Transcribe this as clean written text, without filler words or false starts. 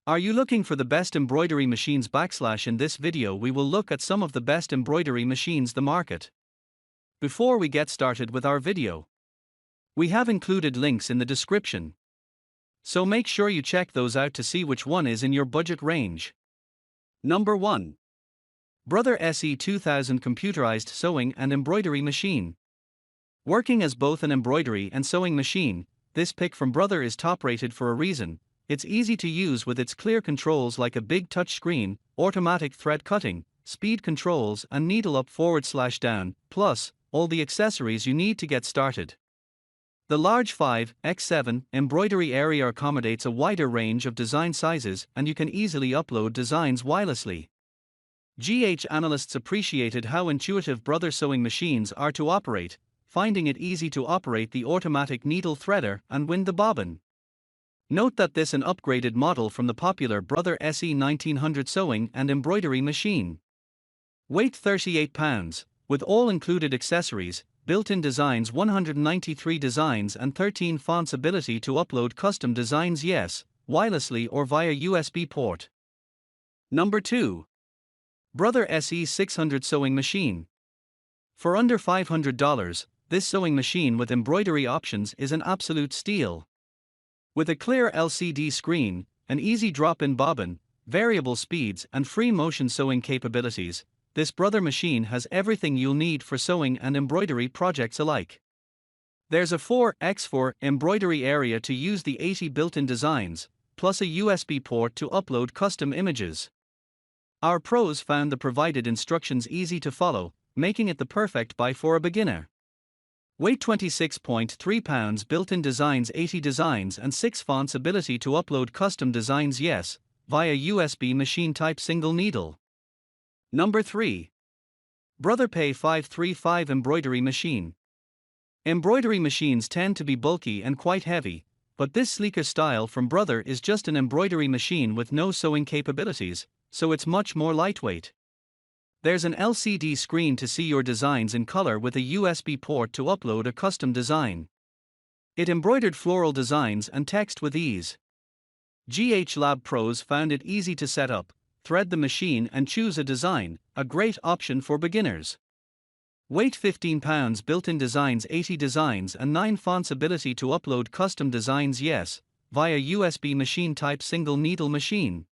Are you looking for the best embroidery machines? In this video we will look at some of the best embroidery machines the market. Before we get started with our video, we have included links in the description, so make sure you check those out to see which one is in your budget range. Number 1. Brother SE2000 Computerized Sewing and Embroidery Machine. Working as both an embroidery and sewing machine, this pick from Brother is top rated for a reason. It's easy to use with its clear controls like a big touchscreen, automatic thread cutting, speed controls and needle up /down, plus all the accessories you need to get started. The large 5x7 embroidery area accommodates a wider range of design sizes and you can easily upload designs wirelessly. GH analysts appreciated how intuitive Brother sewing machines are to operate, finding it easy to operate the automatic needle threader and wind the bobbin. Note that this is an upgraded model from the popular Brother SE1900 sewing and embroidery machine. Weight 38 pounds, with all included accessories, built-in designs 193 designs and 13 fonts, ability to upload custom designs wirelessly or via USB port. Number 2. Brother SE600 Sewing Machine. For under $500, this sewing machine with embroidery options is an absolute steal. With a clear LCD screen, an easy drop-in bobbin, variable speeds and free motion sewing capabilities, this Brother machine has everything you'll need for sewing and embroidery projects alike. There's a 4x4 embroidery area to use the 80 built-in designs, plus a USB port to upload custom images. Our pros found the provided instructions easy to follow, making it the perfect buy for a beginner. Weight 26.3 pounds, built-in designs 80 designs and 6 fonts, ability to upload custom designs via USB machine type single needle. Number 3. Brother Pay 535 Embroidery Machine. Embroidery machines tend to be bulky and quite heavy, but this sleeker style from Brother is just an embroidery machine with no sewing capabilities, so it's much more lightweight. There's an LCD screen to see your designs in color with a USB port to upload a custom design. It embroidered floral designs and text with ease. GH Lab pros found it easy to set up, thread the machine and choose a design, a great option for beginners. Weight 15 pounds, built-in designs 80 designs and 9 fonts, ability to upload custom designs via USB machine type single needle machine.